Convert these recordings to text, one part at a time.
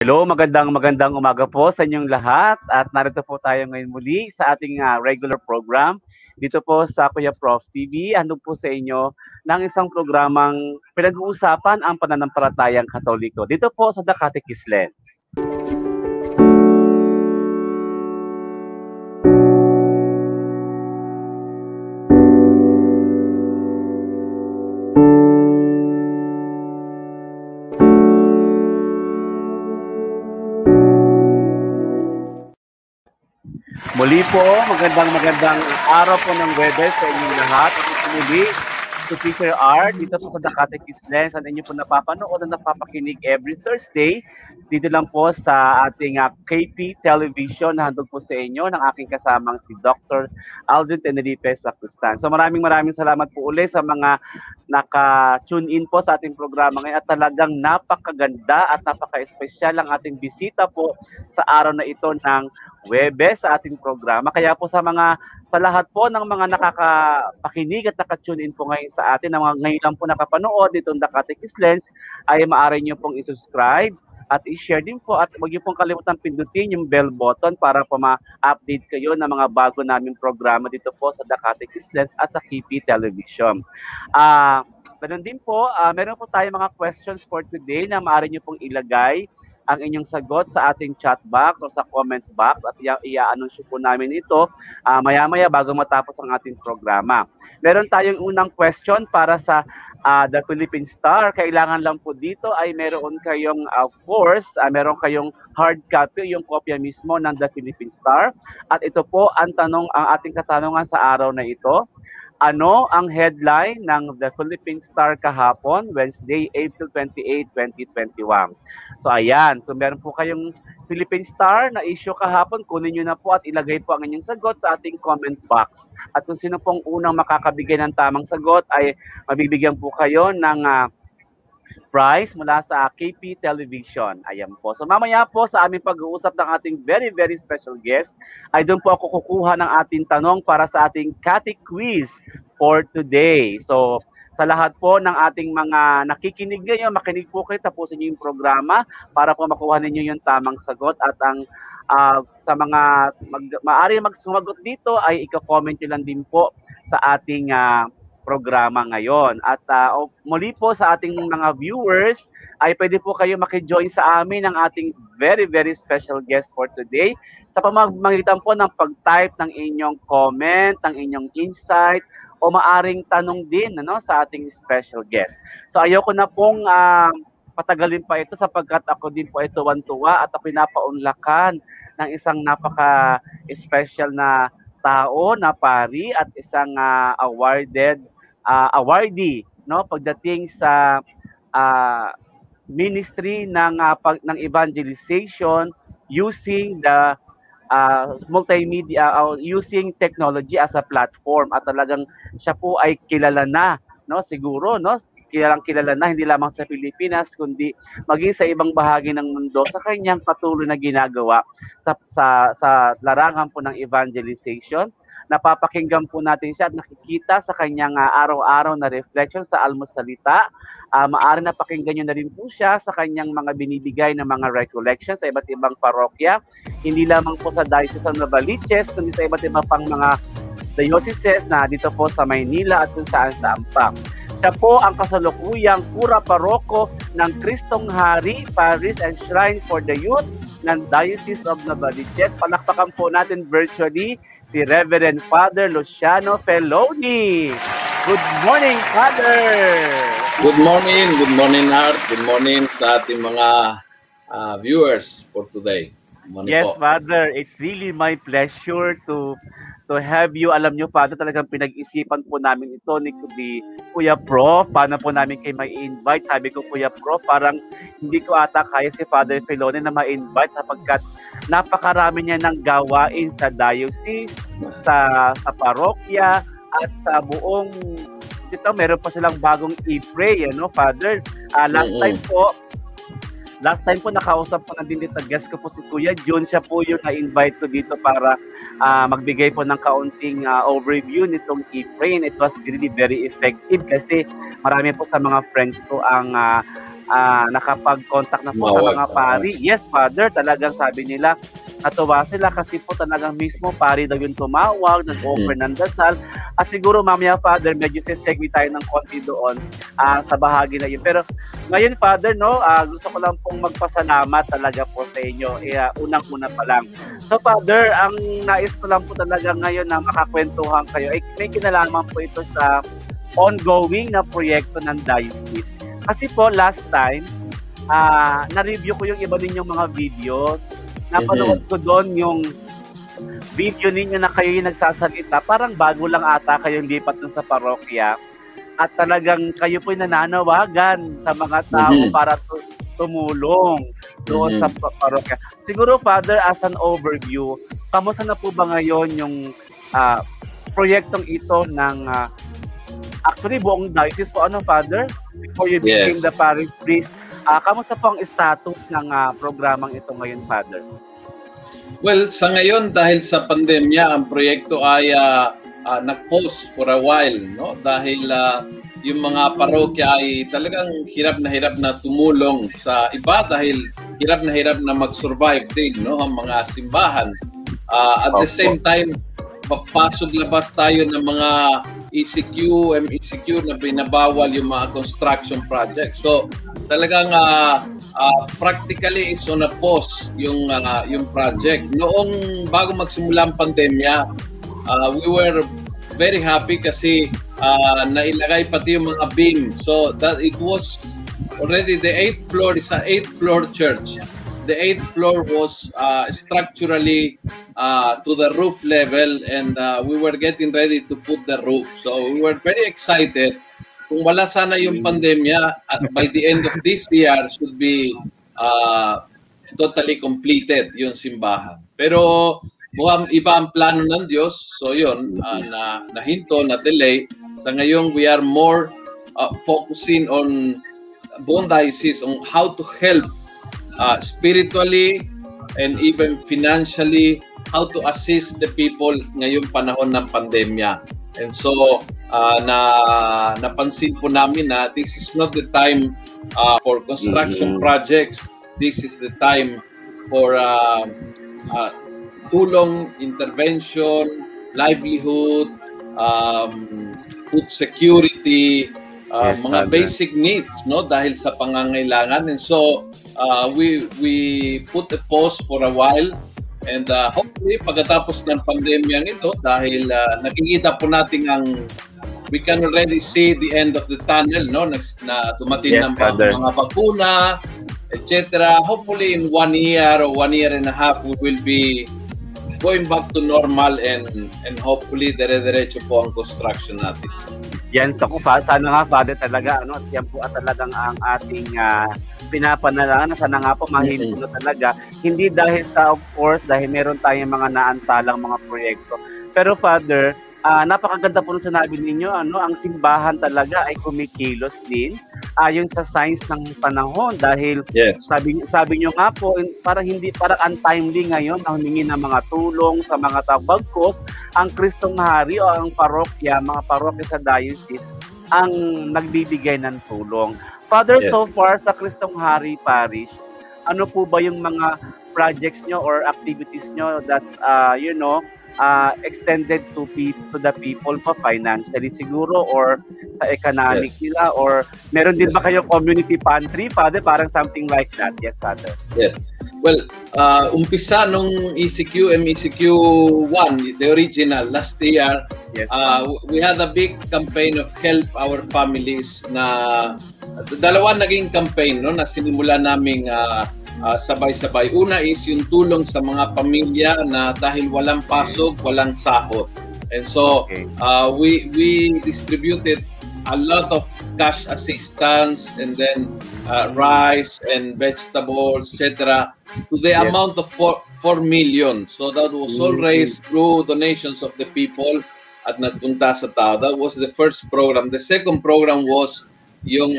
Hello, magandang umaga po sa inyong lahat at narito po tayo ngayon muli sa ating regular program dito po sa Kuya Prof TV. Handog po sa inyo ng isang programang pinag-uusapan ang pananampalatayang Katoliko dito po sa The Catechist Lens. Muli po, magandang araw po ng Webes sa inyong lahat. Ako po muli, si Teacher R, dito po sa The Catechist Lens. At inyo po napapanood at napapakinig every Thursday. Dito lang po sa ating KP Television na handog po sa inyo ng aking kasamang si Dr. Aldrin Tenerife Sacristan. So maraming salamat po uli sa mga naka-tune in po sa ating programa ngayon at talagang napakaganda at napaka-espesyal ang ating bisita po sa araw na ito ng Webes sa ating programa. Kaya po sa lahat po ng mga nakakapakinig at naka-tune in po ngayon sa atin, na mga ngayon lang po nakapanood itong The Catechist Lens, ay maaari nyo pong i-subscribe at i-share din po at huwag niyo pong kalimutan pindutin yung bell button para po ma-update kayo ng mga bago naming programa dito po sa The Catechist Lens at sa KP Television. Ganun din po, meron po tayong mga questions for today na maaari nyo pong ilagay ang inyong sagot sa ating chat box o sa comment box at i-anunsyo po namin ito maya-maya bago matapos ang ating programa. Meron tayong unang question para sa The Philippine Star. Kailangan lang po dito ay meron kayong, of course, meron kayong hard copy, yung kopya mismo ng The Philippine Star. At ito po ang ating katanungan sa araw na ito. Ano ang headline ng The Philippine Star kahapon, Wednesday, April 28, 2021? So ayan, kung meron po kayong Philippine Star na issue kahapon, kunin nyo na po at ilagay po ang inyong sagot sa ating comment box. At kung sino pong unang makakabigay ng tamang sagot ay mabibigyan po kayo ng prize mula sa KP Television. Ayan po. So mamaya po sa aming pag-uusap ng ating very special guest, ay doon po ako kukuha ng ating tanong para sa ating Kati Quiz for today. So sa lahat po ng ating mga nakikinig ngayon, makinig po kayo, tapusin niyo yung programa para po makuha ninyo yung tamang sagot at ang sa mga maaari magsumagot dito ay i-comment nyo lang din po sa ating programa ngayon. At muli po sa ating mga viewers, ay pwede po kayo makijoin sa amin ng ating very special guest for today sa pamamagitan po ng pag-type ng inyong comment, ng inyong insight, o maaring tanong din sa ating special guest. So ayoko na pong patagalin pa ito sapagkat ako din po ay tuwan-tuwa at ako pinapaunlakan ng isang napaka-special na tao na pari at isang awardee pagdating sa ministry ng evangelization using the multimedia using technology as a platform, at talagang siya po ay kilala na siguro kilala na hindi lamang sa Pilipinas kundi maging sa ibang bahagi ng mundo sa kanyang patuloy na ginagawa sa larangan po ng evangelization. Napapakinggan po natin siya at nakikita sa kanyang araw-araw na reflection sa almusalita. Maaari na pakinggan nyo na rin po siya sa kanyang mga binibigay na mga recollections sa iba't ibang parokya. Hindi lamang po sa Diocese of Novaliches, kundi sa iba't ibang pang mga dioceses na dito po sa Maynila at kung saan pa. Siya po ang kasalukuyang Kura Paroko ng Kristong Hari Parish and Shrine for the Youth ng Diocese of Novaliches. Palakpakan po natin virtually si Reverend Father Luciano Feloni. Good morning, Father! Good morning, Art. Good morning sa ating mga viewers for today. Yes, po. Father, it's really my pleasure to have you. Alam nyo, Father, talagang pinag-isipan po namin ito ni Kuya Prof. Paano po namin kayo ma-invite? Sabi ko, Kuya Prof, parang hindi ko ata kaya si Father Feloni na ma-invite sapagkat napakarami niya ng gawain sa diocese, sa parokya, at sa buong ito, meron pa silang bagong e-pray, Father. Last time po nakausap ko na din dito, guest ko po si Kuya Jun. Siya po yung na-invite ko dito para magbigay po ng kaunting overview nitong e-pray. And it was really very effective kasi marami po sa mga friends ko ang nakapag-contact na po sa mga pari. Yes, Father, talagang sabi nila, natuwa sila kasi po talagang mismo pari daw yung tumawag, nag-offer ng dasal. At siguro mamaya, Father, medyo sesegue tayo ng konti doon sa bahagi na yun. Pero ngayon, Father, no, gusto ko lang pong magpasalamat talaga po sa inyo. Unang-una pa lang. So, Father, ang nais ko lang po talaga ngayon na makakwentuhan kayo, may kinalaman po ito sa ongoing na proyekto ng diocese. Kasi po, last time, na-review ko yung iba ninyong mga videos. Napanood ko doon yung video ninyo na kayo yung nagsasalita. Parang bago lang ata kayong lipat dun sa parokya. At talagang kayo po yung nananawagan sa mga tao para tumulong doon sa parokya. Siguro, Father, as an overview, kamusta na po ba ngayon yung proyektong ito ng actually buong diocese po, Father? Before you became the parish priest, kamusta po ang status ng programang ito ngayon, Father? Well, sa ngayon, dahil sa pandemya, ang proyekto ay nag-pause for a while, no? Dahil yung mga parokya ay talagang hirap na tumulong sa iba dahil hirap na mag-survive din, no? Ang mga simbahan. At the same time, papasok labas tayo ng mga ECQ, MECQ na binabawal yung mga construction projects. So talagang practically is on a pause yung project. Noong bago magsimula ang pandemya, we were very happy kasi nailagay pati yung mga beam. So that it was already the 8th floor, is an 8th floor church. The 8th floor was structurally to the roof level, and we were getting ready to put the roof. So we were very excited. Kung wala sana yung pandemya, by the end of this year should be totally completed yung simbahan. Pero mukhang iba ang plano ng Diyos. So yun, nahinto, na-delay. Sa ngayon, we are more focusing on buong diocese on how to help spiritually and even financially, how to assist the people ngayong panahon ng pandemya. And so, napansin po namin na this is not the time for construction projects. This is the time for tulong, intervention, livelihood, food security, mga basic needs, no, dahil sa pangangailangan. And so we put a pause for a while, and hopefully pagkatapos ng pandemya ito, dahil nakikita po natin we can already see the end of the tunnel, no, na dumating ng mga bakuna, etc. Hopefully in 1 year or 1 year and a half we will be going back to normal, and hopefully dire-diretso po ang construction natin. Yan, sana nga, Father, talaga, yan po talagang ang ating pinapanalangin. Sana nga po mahinto na talaga. Hindi dahil sa, of course, dahil meron tayong mga naantalang mga proyekto. Pero, Father, napakaganda po nung sinabi ninyo, ang simbahan talaga ay kumikilos din ayon sa signs ng panahon, dahil sabi nyo nga po, parang untimely ngayon na humingi ng mga tulong sa mga bagkos. Ang Kristong Hari o ang parokya, mga parokya sa diocese ang nagbibigay ng tulong. Father, so far sa Kristong Hari Parish, ano po ba yung mga projects nyo or activities nyo that extended to the people pa financially siguro, or sa economic nila, or meron din ba kayo community pantry, Father? Parang something like that. Yes, Father. Yes. Well, umpisa nung ECQ, MECQ 1, the original, last year, we had a big campaign of help our families na dalawa naging campaign, no, na sinimula naming sabay-sabay. Una is yung tulong sa mga pamilya na dahil walang pasok, walang sahod. And so, we distributed a lot of cash assistance, and then rice and vegetables, etc., to the amount of 4 million. So that was all raised through donations of the people at nagpunta sa tao. That was the first program. The second program was yung,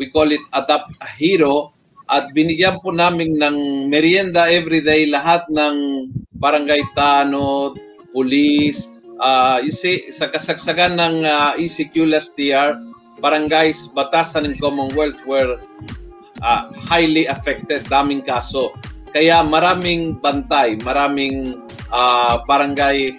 we call it Adapt a Hero, at binigyan po namin ng merienda everyday lahat ng barangay tanod, police. You see, sa kasagsagan ng ECQ last year, barangays, Batasan and Commonwealth were highly affected, daming kaso. Kaya maraming bantay, maraming barangay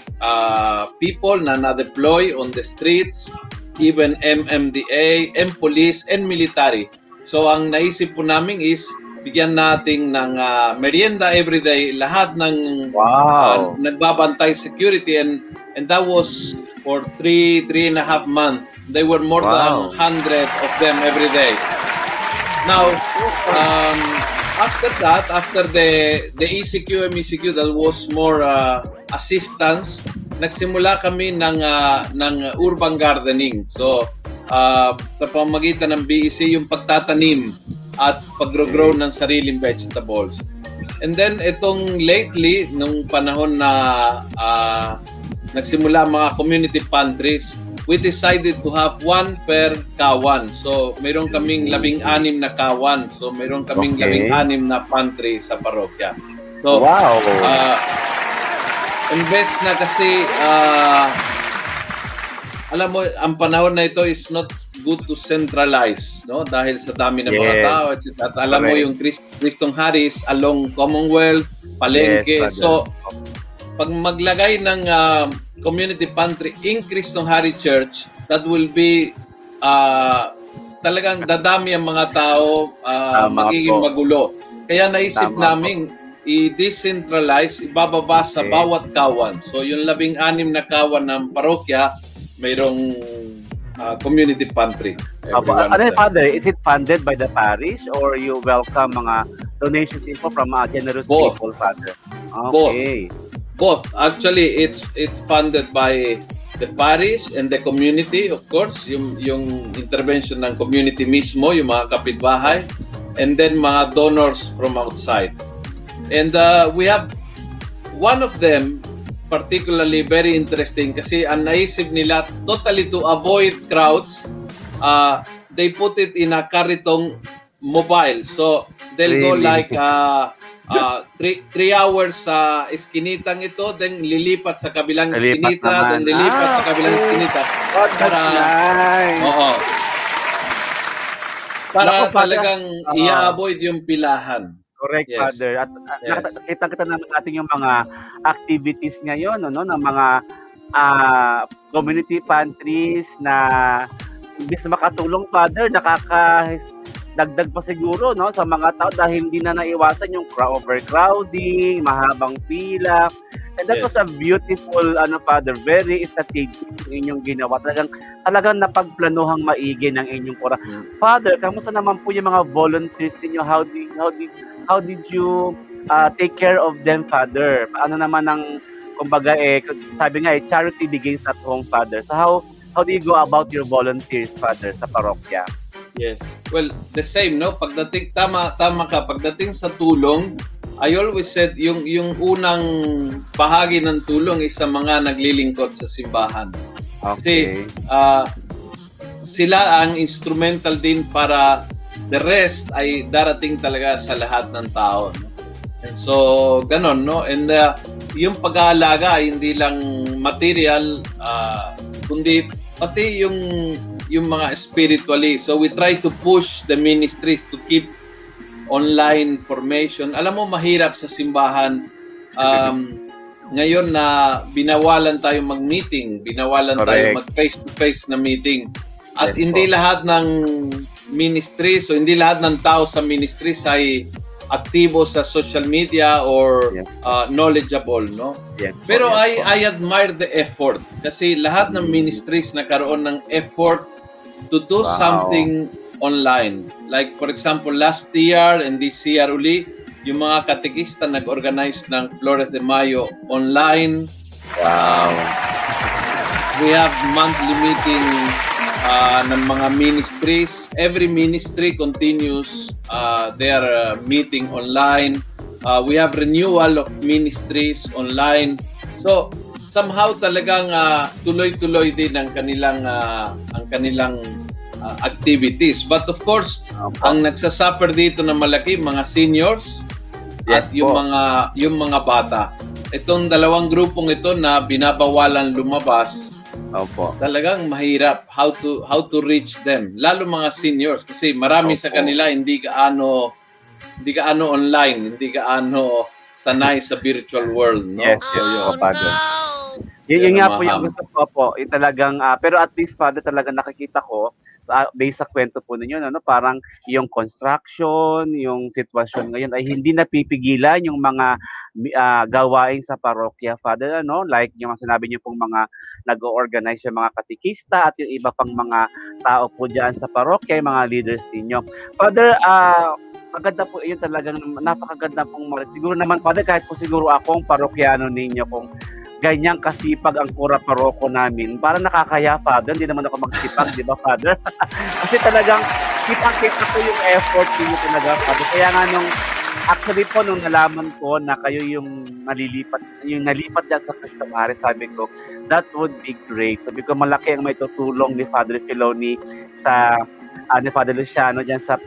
people na na-deploy on the streets, even MMDA, police, and military. So ang naisip po namin is bigyan natin ng merienda everyday, lahat ng nagbabantay security, and that was for 3.5 months. They were more than 100 of them every day. Now, after that, after the ECQ, MECQ, that was more assistance, nagsimula kami ng urban gardening. So, sa pamamagitan ng BEC, yung pagtatanim at pag-grow ng sariling vegetables. And then, itong lately, nung panahon na nagsimula mga community pantries, we decided to have 1 per kawan. So, mayroon kaming 16 na kawan. So, mayroon kaming 16 na pantry sa parokya. So, invest na kasi, alam mo, ang panahon na ito is not good to centralize, no? Dahil sa dami ng mga tao. At alam mo yung Kristong Haris along Commonwealth, Palengke. So, pag maglagay ng community pantry in Kristong Hari Church, that will be talagang dadami ang mga tao, magiging magulo. Kaya naisip namin i-decentralize, ibababa sa bawat kawan. So yung 16 na kawan ng parokya, mayroong community pantry. Father, is it funded by the parish or you welcome mga donations from generous people, Father? Okay. Both. Actually, it's funded by the parish and the community, of course, yung intervention ng community mismo, yung mga kapitbahay, and then mga donors from outside. And we have one of them particularly very interesting kasi ang naisip nila totally to avoid crowds, they put it in a karitong mobile. So they'll go like 3 hours sa eskinitang ito, then lilipat sa kabilang eskinita, then lilipat sa kabilang eskinita. Para talagang i-avoid yung pilahan. Correct, Father. At nakita natin yung mga activities ngayon, ng mga community pantries na imbis na makatulong, Father, dagdag pa siguro sa mga tao dahil hindi na naiwasan yung overcrowding, mahabang pila. And that was a beautiful, Father, very strategic yung inyong ginawa. Talagang napagplanuhang maigi ng inyong kora. Father, kamusta naman po yung mga volunteers niyo? How did you take care of them, Father? Ano naman ang, kumbaga, sabi nga, charity begins at home, Father. So how do you go about your volunteers, Father, sa parokya? Yes. Well, the same, no? Pagdating, tama ka, pagdating sa tulong, I always said, yung unang bahagi ng tulong is sa mga naglilingkod sa simbahan. Kasi sila ang instrumental din para the rest ay darating talaga sa lahat ng tao. No? And so, ganon, no? And yung pag-aalaga ay hindi lang material, kundi pati yung mga spiritually. So we try to push the ministries to keep online formation. Alam mo, mahirap sa simbahan. Ngayon na binawalan tayo mag-meeting, binawalan tayo mag-face-to-face na meeting. At hindi lahat ng ministries, so hindi lahat ng tao sa ministries ay aktibo sa social media or knowledgeable, no? Pero I admire the effort kasi lahat ng ministries nagkaroon ng effort to do something online. Like for example, last year and this year uli, yung mga katekista nag-organize ng Flores de Mayo online. We have monthly meeting ng mga ministries. Every ministry continues their meeting online. We have renewal of ministries online. So somehow talagang tuloy-tuloy din ang kanilang activities. But of course, ang nagsasuffer dito na malaki mga seniors at yung mga bata. Itong dalawang grupong ito na binabawalan lumabas, Opo. Talagang mahirap how to reach them, lalo mga seniors kasi marami sa kanila hindi gaano online, hindi gaano sanay sa virtual world, no? Yes, So, yes, yun. Father. Yan Yun ang nga po yung maham. gusto ko po, talagang, pero at least Father talagang nakikita ko based sa kwento po ninyo, ano, parang yung construction, yung sitwasyon ngayon ay hindi napipigilan yung mga gawain sa parokya, Father, ano, like yung sinabi niyo pong mga nag-organize yung mga katikista at yung iba pang mga tao po dyan sa parokya, yung mga leaders ninyo. Father, maganda po yun, talagang napakaganda pong siguro naman Father, kahit po siguro akong parokyano ninyo, kung ganyang kasipag ang kura paroko namin, parang nakakaya, Father, hindi naman ako magsipag, di ba, Father? Kasi talagang kitang-kita ko yung effort niyo talaga, Father. Kaya nga actually po, nung nalaman ko na kayo yung nalipat dyan sa Cristomare, sabi ko, that would be great. Sabi ko, malaki ang may tutulong ni Father Filoni ni Father Luciano dyan sa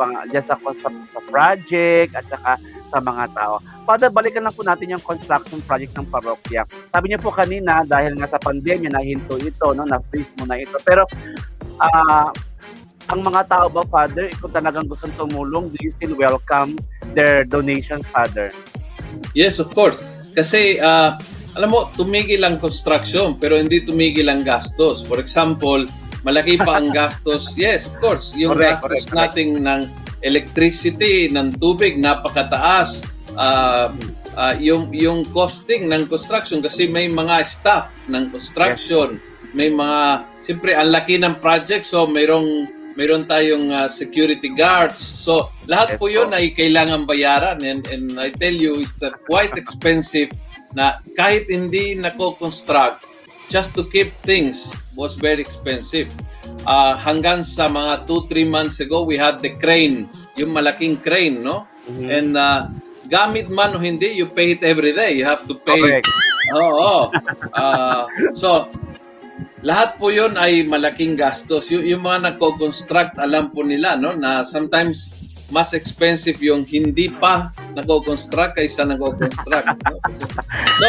project at saka sa mga tao. Father, balikan lang po natin yung construction project ng parokya. Sabi niyo po kanina, dahil nga sa pandemya, nahinto ito, no? Na-freeze muna ito. Pero, ang mga tao ba, Father, kung talagang gustong tumulong, do you still welcome their donations, Father? Yes, of course. Kasi, alam mo, tumigil ang construction, pero hindi tumigil ang gastos. For example, malaki pa ang gastos. Yes, of course. Yung gastos nating ng electricity, ng tubig, napakataas. Yung costing ng construction kasi may mga staff ng construction, may mga, siyempre ang laki ng project, so mayroon tayong security guards. So lahat po yun ay kailangan bayaran, and I tell you, it's quite expensive na kahit hindi nako-construct, just to keep things was very expensive. Hanggang sa mga 2-3 months ago, we had the crane, yung malaking crane, no? Mm-hmm. And gamit man o hindi, you pay it every day. You have to pay. Oo. So, lahat po yun ay malaking gastos. Yung mga nagko-construct, alam po nila, no, na sometimes mas expensive yung hindi pa nagko-construct kaysa nagko-construct. No? So,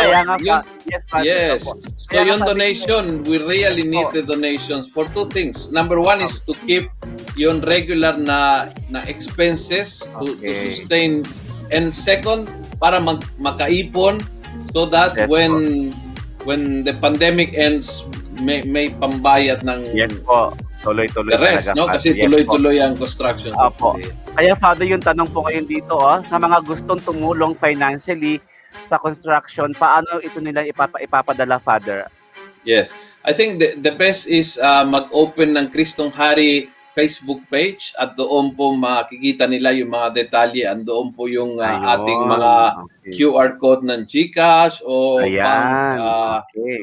yes. So, yung donation, we really need the donations for two things. Number one is to keep yung regular na expenses to sustain. And second, para makaipon so that when the pandemic ends, may pambayad ng tuloy-tuloy the rest, no? Kasi tuloy-tuloy ang construction. Opo. Kaya, Father, yung tanong po ngayon dito, sa mga gustong tumulong financially sa construction, paano ito nila ipapadala, Father? Yes. I think the best is mag-open ng Kristong Hari Facebook page at doon po makikita nila yung mga detalye. Doon po yung ating mga QR code ng GCash o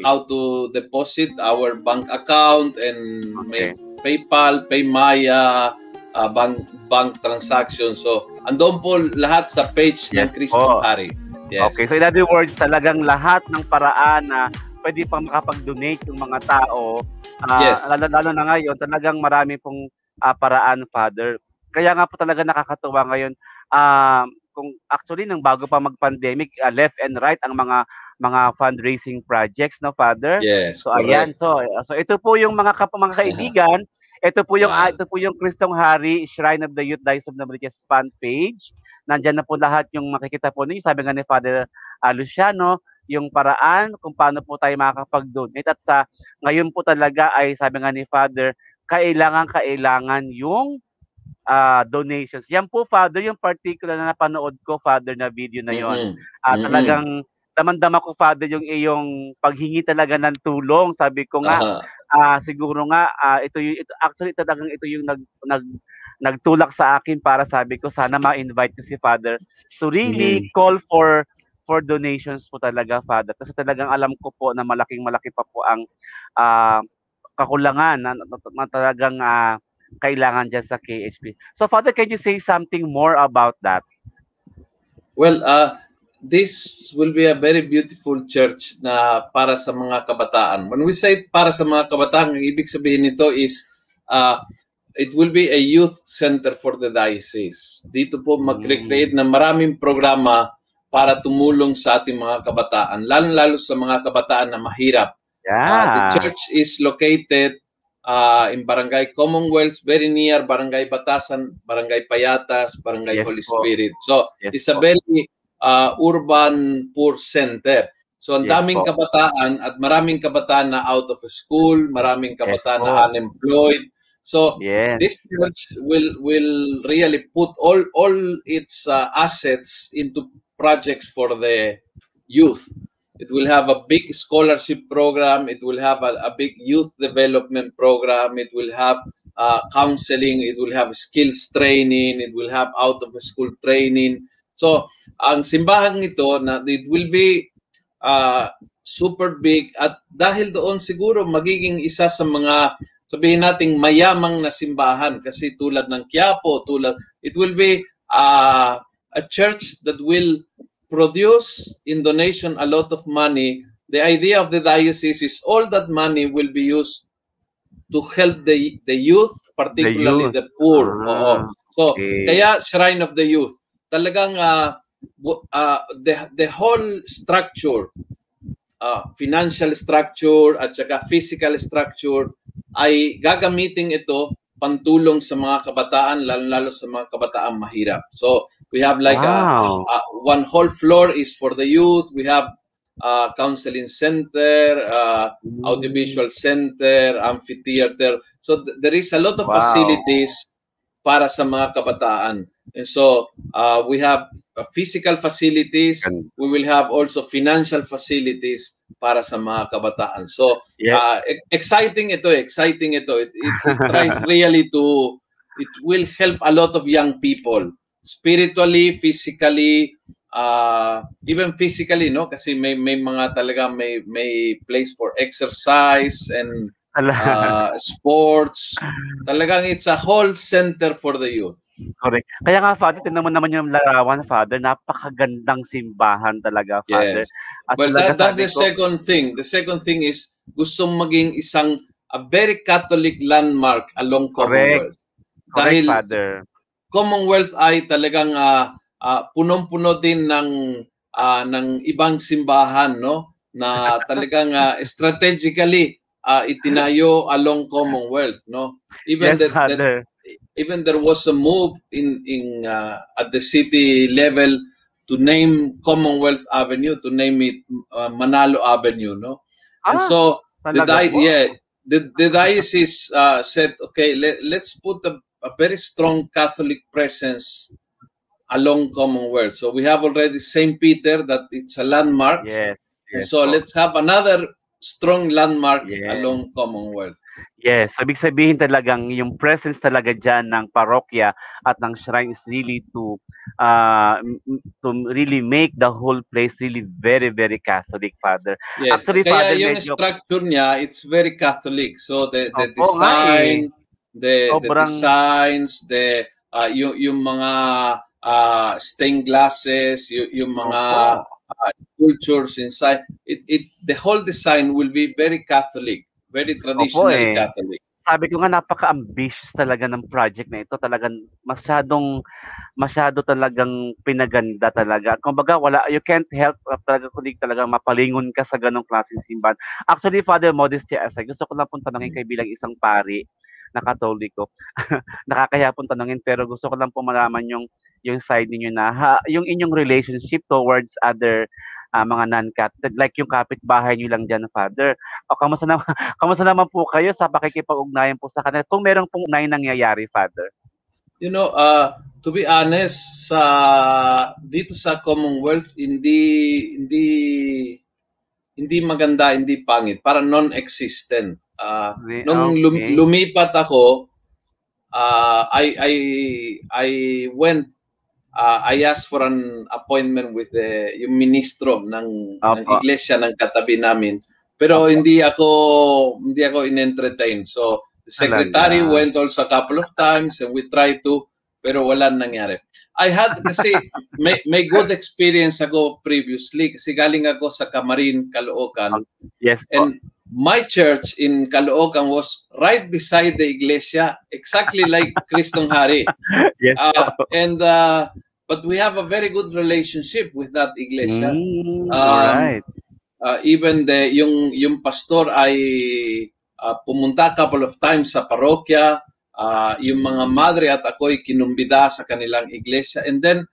how to deposit our bank account, and may PayPal, Paymaya, bank transaction. So, andoon po lahat sa page ng Kristong Hari. Yes. Okay, so in other words, talagang lahat ng paraan na pwede pang makapag-donate yung mga tao. Lalo na ngayon, talagang marami pong paraan, Father. Kaya nga po talaga nakakatuwa ngayon. Kung actually nang bago pa mag-pandemic, left and right ang mga fundraising projects, no, Father? Yes. So ayan, so ito po yung mga kaibigan, ito po yung Kristong Hari Shrine of the Youth Diocese of Novaliches fan page. Nandiyan na po lahat yung makikita po ninyo. Sabi nga ni Father Luciano, yung paraan kung paano po tayo makakapag-donate. At ngayon po talaga ay sabi nga ni Father, kailangan yung donations. Yan po, Father, yung particular na napanood ko, Father, na video na yon. Talagang damang-dama ko, Father, yung iyong paghingi talaga ng tulong. Sabi ko nga, siguro nga, ito yung nagtulak sa akin para sabi ko, sana ma-invite ko si Father to really call for donations po talaga, Father. Kasi talagang alam ko po na malaking-malaki pa po ang kakulangan na talagang kailangan dyan sa KHP. So, Father, can you say something more about that? Well, this will be a very beautiful church na para sa mga kabataan. When we say para sa mga kabataan, ang ibig sabihin nito is it will be a youth center for the diocese. Dito po mag-create na maraming programa para tumulong sa ating mga kabataan, lalo sa mga kabataan na mahirap. The Yeah. church is located in Barangay Commonwealth, very near Barangay Batasan, Barangay Payatas, Barangay Yes Holy po. Spirit. So, Yes it's a po. very urban poor center. So, ang Yes daming po. kabataan at maraming kabataan na out of school, maraming Yes kabataan na po. unemployed. So, Yes. this church will really put all its assets into projects for the youth. It will have a big scholarship program. It will have a big youth development program. It will have counseling. It will have skills training. It will have out-of-school training. So, ang simbahan nito, na it will be super big at dahil doon siguro magiging isa sa mga sabihin nating mayamang na simbahan kasi tulad ng Quiapo, it will be a church that will produce in donation a lot of money. The idea of the diocese is all that money will be used to help the youth, particularly the poor. So, Okay. kaya Shrine of the Youth. Talagang the whole structure, financial structure at saka physical structure ay gagamitin ito pantulong sa mga kabataan, lalo sa mga kabataang mahirap. So, we have like one whole floor is for the youth. We have counseling center, audiovisual center, amphitheater. So, there is a lot of facilities para sa mga kabataan. And so, we have physical facilities. We will have also financial facilities para sa mga kabataan. So, exciting ito. It tries really it will help a lot of young people. Spiritually, physically, even physically, no? Kasi may mga talaga may place for exercise and sports. Talagang it's a whole center for the youth. Correct. Kaya nga, Father, tingnan mo naman yung larawan, Father. Napakagandang simbahan talaga, Father. Yes. At Well, that's the second thing. The second thing is gustong maging a very Catholic landmark along Commonwealth. Correct, Dahil Father. Commonwealth ay talagang punong-puno din ng ibang simbahan, no? Na talagang strategically itinayo along Commonwealth, no? Even even there was a move in at the city level to name Commonwealth Avenue, to name it Manalo Avenue, no? And so the diocese said, okay, let's put a very strong Catholic presence along Commonwealth. So we have already St. Peter, that it's a landmark. Yes. And so let's have another strong landmark along Commonwealth. Yes, so ibig sabihin talagang yung presence talaga dyan ng parokya at ng shrine is really to really make the whole place really very, very Catholic, Father. Yes. Actually, kaya Father, yung structure niya, it's very Catholic. So the design, the designs, yung mga stained glasses, yung mga cultures inside, the whole design will be very Catholic, very traditionally Catholic. Sabi ko nga, napaka-ambitious talaga ng project na ito. Talagang masyado talagang pinaganda talaga. Kumbaga, you can't help talaga kundi talaga mapalingon ka sa ganong klaseng simbahan. Actually, Father, modesty aside, gusto ko lang pong tanongin kay bilang isang pari na Katoliko. Nakakaya pong tanongin, pero gusto ko lang po malaman yung side ninyo na yung inyong relationship towards other mga non-Catholic, like yung kapitbahay nyo lang dyan, Father. O kamusta naman po kayo sa pakikipag-ugnayan po sa kanila? Kung meron pong ugnayan nangyayari, Father. You know, to be honest, dito sa Commonwealth, hindi maganda, hindi pangit. Parang non-existent. Nung lumipat ako, I went, I asked for an appointment with yung ministro ng iglesia ng katabi namin. Pero hindi ako in-entertain. So, the secretary went also a couple of times and we tried to, pero wala nangyari. I had kasi may good experience ako previously kasi galing ako sa Camarin, Caloocan. Yes. And my church in Caloocan was right beside the iglesia, exactly like Kristong Hari. Yes. But we have a very good relationship with that iglesia. Right. even yung pastor ay pumunta a couple of times sa parokya, yung mga madre at ako'y kinumbida sa kanilang iglesia. And then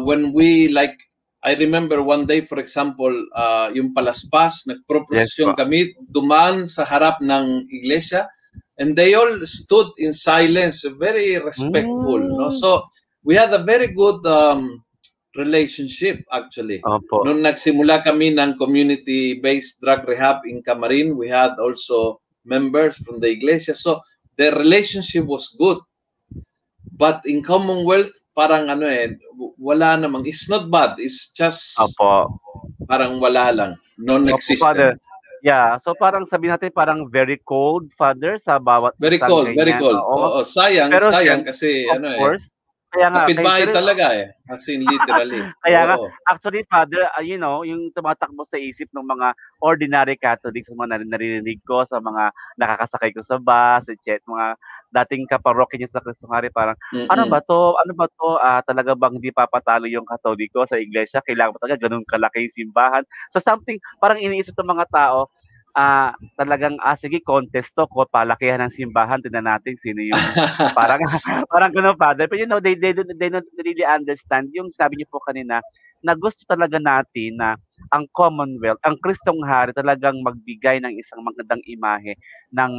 when we like, I remember one day, for example, yung palaspas, nagproprosesyon kami, dumaan sa harap ng iglesia, and they all stood in silence, very respectful. No? So we had a very good relationship actually. Nung nagsimula kami ng community-based drug rehab in Camarin, we had also members from the iglesia. So the relationship was good. But in Commonwealth, parang wala namang. It's not bad. It's just parang wala lang. Non-existent. Yeah, so parang sabihin natin parang very cold, Father, sa bawat very cold, very cold. Oo, sayang kasi of course, kaya nga kapitbahay talaga as in literally. Kaya nga actually, Father, yung tumatakbo sa isip ng mga ordinary Catholics, mga naririnig ko sa mga nakakasakay ko sa bus, etc., mga dating kaparokya niya sa Cristong Hari, parang ano ba to, talaga bang hindi papatalo yung Katoliko sa iglesia? Kailangan ba talaga ganun kalaki yung simbahan? So something parang iniisip ng mga tao, talagang sige, contest to, palakihan ng simbahan, tingnan natin sino yung parang ganun, Father. But they don't really understand yung sabi niyo po kanina, na gusto talaga natin na ang Commonwealth, ang Kristong Hari talagang magbigay ng isang magandang imahe ng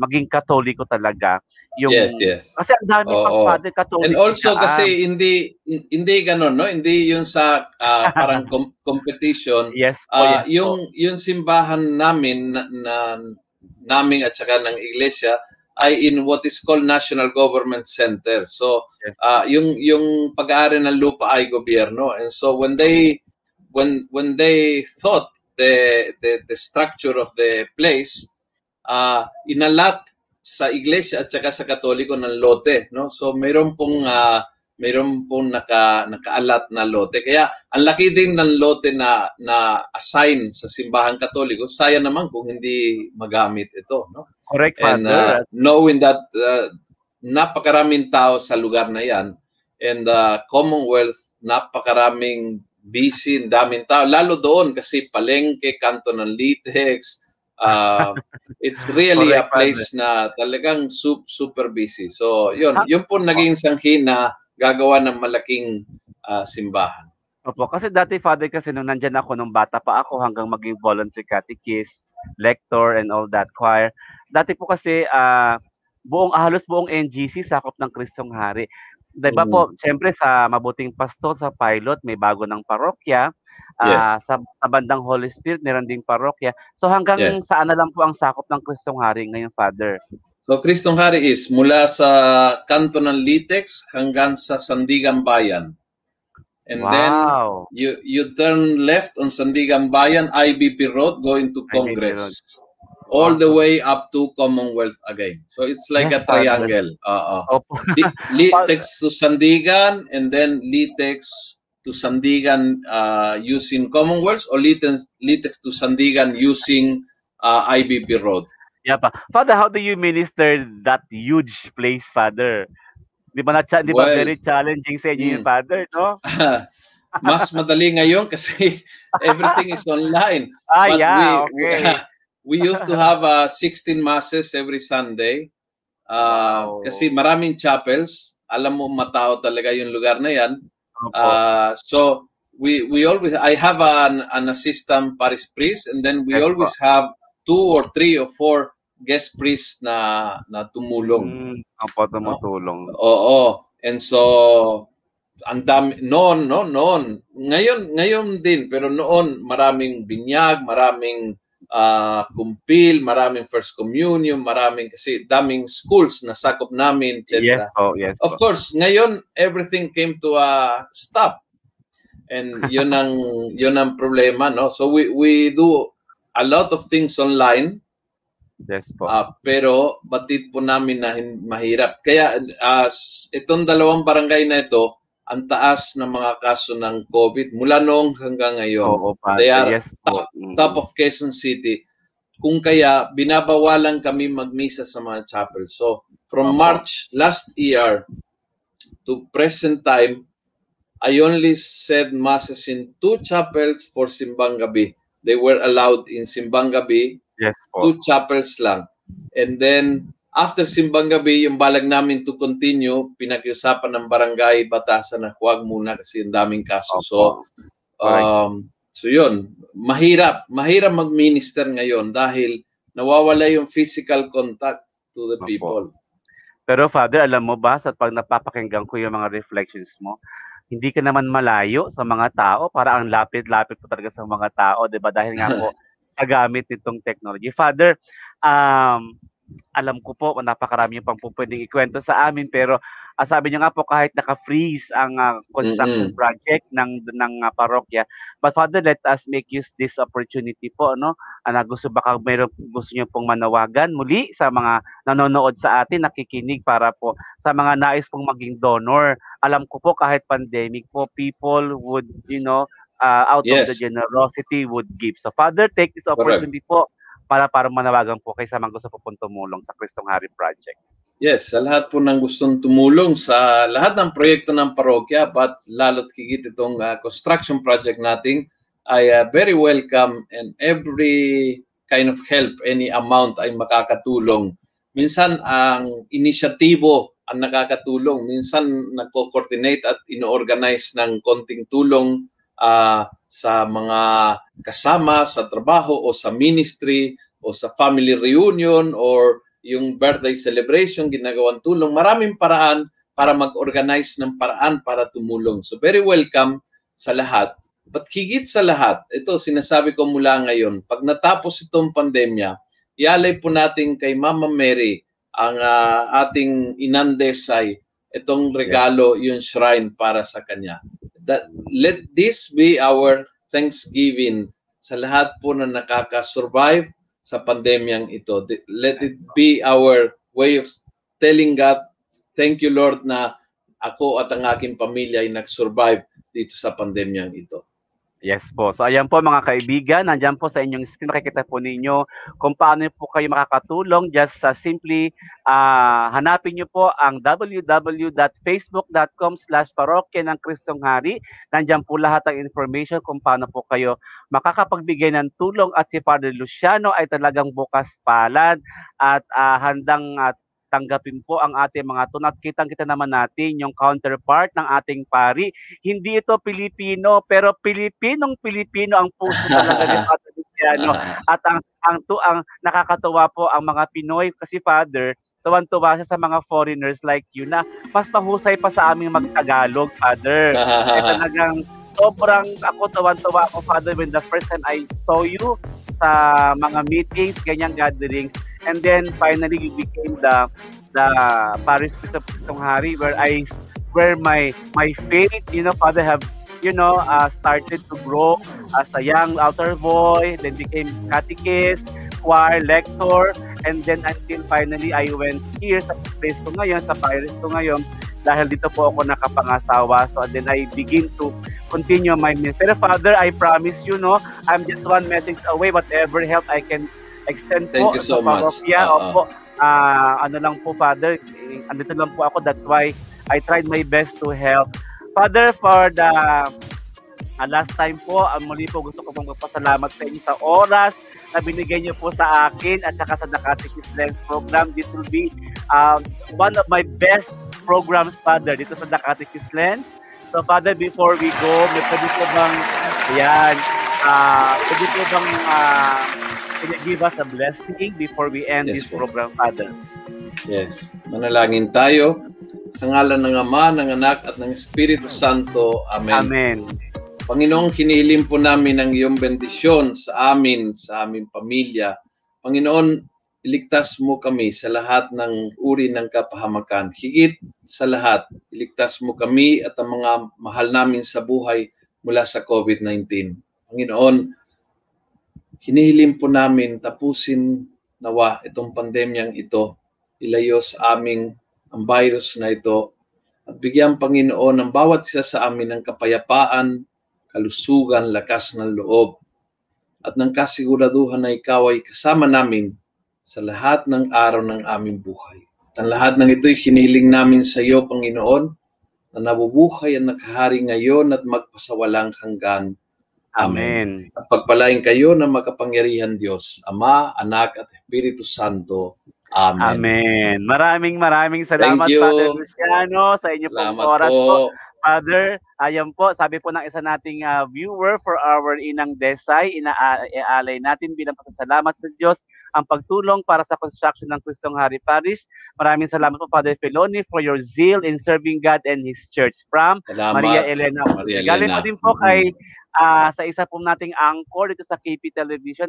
maging Katoliko talaga. Yung, yes. Kasi ang dami pang Father Katoliko. And also kasi hindi ganun, no? Hindi yung sa parang competition. Yung simbahan namin namin at saka ng iglesia ay in what is called National Government Center. So yung pag-aari ng lupa ay gobyerno. And so when they thought the structure of the place, inalat sa iglesia at saka sa Katoliko ng lote, no? So mayroon pong nakaalat na lote. Kaya ang laki din ng lote na assign sa simbahang Katoliko. Sayang naman kung hindi magamit ito, no? Correct, and knowing that napakaraming tao sa lugar na yan, and Commonwealth, napakaraming busy, daming tao, lalo doon kasi palengke, kanto ng Litex, it's really a place na talagang super busy. So yun po naging sanghi na gagawa ng malaking simbahan. Opo, kasi dati, Father, kasi nung nandyan ako, nung bata pa ako, hanggang maging voluntary catechist, lector, and all that, choir. Dati po kasi, halos buong NGC, sakop ng Kristong Hari. Diba po, siyempre sa mabuting pastor, sa pilot, may bago ng parokya. Sa bandang Holy Spirit, meron ding parokya. So hanggang saan na lang po ang sakop ng Kristong Hari ngayon, Father? So Kristong Hari is mula sa kanto ng Litex hanggang sa Sandigan Bayan. And then you turn left on Sandigan Bayan, IBP Road, going to Congress. All the way up to Commonwealth again. So it's like a triangle. Litex to Sandigan, and then Litex to Sandigan using Commonwealth, or Litex to Sandigan using IBP Road. Yeah, Father, how do you minister that huge place, Father? Di ba very challenging sa inyo yung Father, no? Mas madali ngayon kasi everything is online. We used to have 16 masses every Sunday. Kasi maraming chapels. Alam mo, matao talaga yung lugar na yan. So we always, I have an assistant parish priest, and then we always have 2 or 3 or 4 guest priests na tumulong. Tumutulong. Oo. And so ang dami noon. Ngayon din, pero noon maraming binyag, maraming kumpil, maraming first communion, maraming kasi daming schools na sakop namin, etc. Of course, ngayon everything came to a stop. And yun ang problema, no? So we do a lot of things online. Yes po. Pero batid po namin na mahirap. Kaya itong dalawang barangay na ito, ang taas ng mga kaso ng COVID mula noong hanggang ngayon. They are top of Quezon City. Kung kaya, binabawalan kami magmisa sa mga chapel. So, from March last year to present time, I only said masses in 2 chapels for simbang gabi. they were allowed in Simbang Gabi, Yes po. 2 chapels lang. And then, after Simbang Gabi, yung balag namin to continue, pinag-usapan ng barangay, batasan na huwag muna kasi ang daming kaso. Opo. So yun, mahirap mag-minister ngayon dahil nawawala yung physical contact to the Opo. people. Pero Father, alam mo ba, sa pag napapakinggan ko yung mga reflections mo, hindi ka naman malayo sa mga tao, para ang lapit-lapit po talaga sa mga tao, 'di ba? Dahil nga po sa gamit nitong technology. Father, alam ko po napakarami pang po pwedeng ikwento sa amin, pero sabi niyo nga po kahit naka-freeze ang construction project ng parokya. But Father, let us make use this opportunity po, no? Baka mayroon gusto niyo pong manawagan muli sa mga nanonood sa atin, nakikinig, para po sa mga nais pong maging donor. Alam ko po kahit pandemic po, people would, out of the generosity would give. So Father, take this opportunity po para manawagan po kayo sa mga gusto po pong tumulong sa Kristong Hari Project. Yes, sa lahat po ng gustong tumulong sa lahat ng proyekto ng parokya, but lalo't higit itong construction project natin, ay very welcome, and every kind of help, any amount ay makakatulong. Minsan ang inisyatibo ang nakakatulong, minsan nagko-coordinate at ino-organize ng konting tulong sa mga kasama sa trabaho o sa ministry o sa family reunion or yung birthday celebration, ginagawang tulong. Maraming paraan para mag-organize ng paraan para tumulong. So very welcome sa lahat. But higit sa lahat, ito sinasabi ko mula ngayon, pag natapos itong pandemya, ialay po natin kay Mama Mary ang ating inandesay, itong regalo, yung shrine para sa kanya. Let this be our thanksgiving sa lahat po na nakaka-survive sa pandemyang ito. Let it be our way of telling God, thank you Lord na ako at ang aking pamilya ay nag-survive dito sa pandemyang ito. Yes po. So ayan po mga kaibigan, nandiyan po sa inyong screen, nakikita po ninyo kung paano po kayo makakatulong. Just simply hanapin nyo po ang www.facebook.com/parokya ng Kristong Hari. Nandiyan po lahat ng information kung paano po kayo makakapagbigay ng tulong, at si Father Luciano ay talagang bukas palad at handang tanggapin po ang ating mga tunat. Kitang-kita naman natin yung counterpart ng ating pari. Hindi ito Pilipino, pero Pilipinong-Pilipino ang puso talaga ni Father Luciano. At ang nakakatuwa po ang mga Pinoy, kasi Father, tuwan-tuwa siya sa mga foreigners like you na mas mahusay pa sa aming mag-Tagalog, Father. Ay talagang sobrang tuwan-tuwa ako, Father, when the first time I saw you sa mga meetings, ganyang gatherings. And then finally you became the parish priest of Kristong Hari, where my faith, Father, have started to grow as a young altar boy, then became catechist, choir, lector, and then until finally I went here sa place ko ngayon, sa parish ko ngayon, dahil dito po ako nakapangasawa. So then I begin to continue my ministry. Pero Father, I promise you, I'm just one message away. Whatever help I can extend po sa parokya. Opo, lang po, Father, andito lang po ako. That's why I tried my best to help. Father, for the last time po, muli po gusto ko pong magpasalamat sa inyo sa oras na binigay niyo po sa akin at saka sa The Catechist Lens program. This will be one of my best programs, Father, dito sa The Catechist Lens. So, Father, before we go, may pwede po bang, can you give us a blessing before we end this program, Father? Yes. Manalangin tayo. Sa ngalan ng Ama, ng Anak, at ng Espiritu Santo. Amen. Amen. Panginoon, kinihiling po namin ang iyong bendisyon sa amin, sa aming pamilya. Panginoon, iligtas mo kami sa lahat ng uri ng kapahamakan. Higit sa lahat, iligtas mo kami at ang mga mahal namin sa buhay mula sa COVID-19. Panginoon, hinihiling po namin tapusin nawa itong pandemyang ito, ilayo sa aming ang virus na ito, at bigyan, Panginoon, ng bawat isa sa amin ng kapayapaan, kalusugan, lakas ng loob, at ng kasiguraduhan na ikaw ay kasama namin sa lahat ng araw ng aming buhay. At ang lahat ng ito'y hinihiling namin sa iyo, Panginoon, na nabubuhay at nakahari ngayon at magpasawalang hanggan. Amen. At pagpalain kayo ng makapangyarihan Diyos, Ama, Anak, at Espiritu Santo. Amen. Amen. Maraming salamat, Thank you. Father Luciano, sa inyo pong Salamat oras po. po. Father, ayan po, sabi po ng isa nating viewer for our Inang Desay, inaalay natin bilang pasasalamat sa Diyos ang pagtulong para sa construction ng Kristong Hari Parish. Maraming salamat po, Father Filoni, for your zeal in serving God and His Church. From Salamat, Maria Elena. Maria Galing Elena. po din po kay sa isa po nating anchor dito sa KP Television.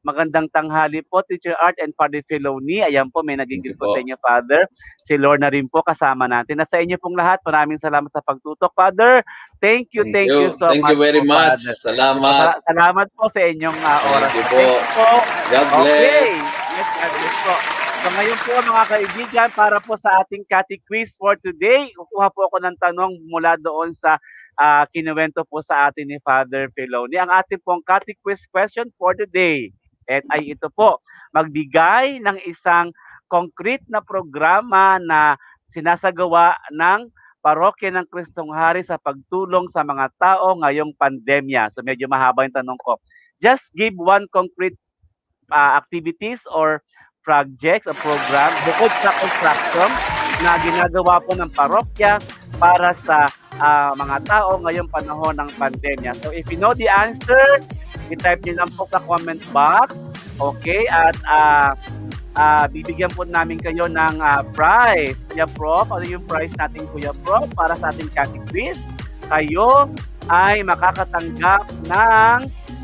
Magandang tanghali po, Teacher Art and Father Filoni. Ayan po, may nagigil po sa inyo, Father. Si Lorna rin po kasama natin. At sa inyo pong lahat, maraming salamat sa pagtutok, Father. Thank you so much. Thank you very po, much. Father. Salamat. Salamat po sa inyong oras. Thank you po. God bless. Okay. Yes, God bless po. So ngayon po mga kaibigan, para po sa ating Catty Quiz for today, kukuha po ako ng tanong mula doon sa kinuwento po sa atin ni Father Filoni. Ang ating pong Catty Quiz question for the day ay ito po, magbigay ng isang concrete na programa na sinasagawa ng Parokya ng Kristong Hari sa pagtulong sa mga tao ngayong pandemya. So medyo mahaba yung tanong ko. Just give one concrete activities or projects o program bukod sa construction na ginagawa po ng parokya para sa mga tao ngayong panahon ng pandemya. So if you know the answer, i-type niyo lang po sa comment box. Okay? At bibigyan po namin kayo ng prize. Kuya Prof, ano yung prize natin, Kuya Prof, para sa ating Catty Quiz? Kayo ay makakatanggap ng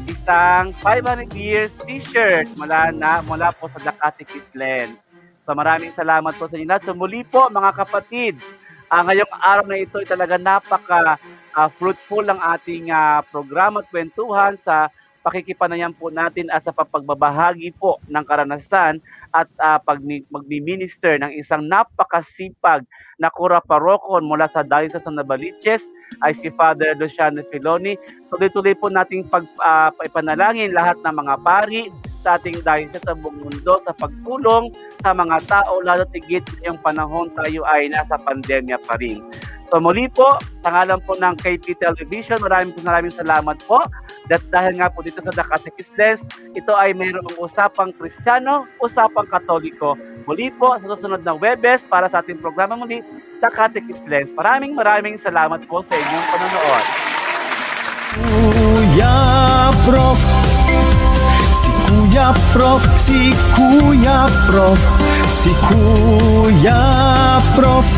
isang 500 years t-shirt mula po sa The Catechist Lens. So maraming salamat po sa inyo lahat. So muli po mga kapatid, ngayong araw na ito ay talaga fruitful ang ating programa at kwentuhan sa pakikipanayan po natin at sa pagbabahagi po ng karanasan at magmi-minister ng isang napakasipag na kura parokon mula sa Diocese of Navaliches ay si Father Luciano Filoni. Tuloy-tuloy po nating ipanalangin lahat ng mga pari sa ating diocese sa buong mundo sa pagtulong sa mga tao, lalo tigit yung panahon tayo ay nasa pandemya pa rin. So muli po, sa ngalan po ng KP Television, maraming salamat po. Dahil nga po dito sa The Catechist Lens, ito ay mayroong usapang Kristiyano, usapang Katoliko. Muli po, sa susunod na Webes, para sa ating programa muli, The Catechist Lens. Maraming salamat po sa inyong panonood. Kuya Prof, si Kuya Prof, si Kuya Prof, si Kuya Prof.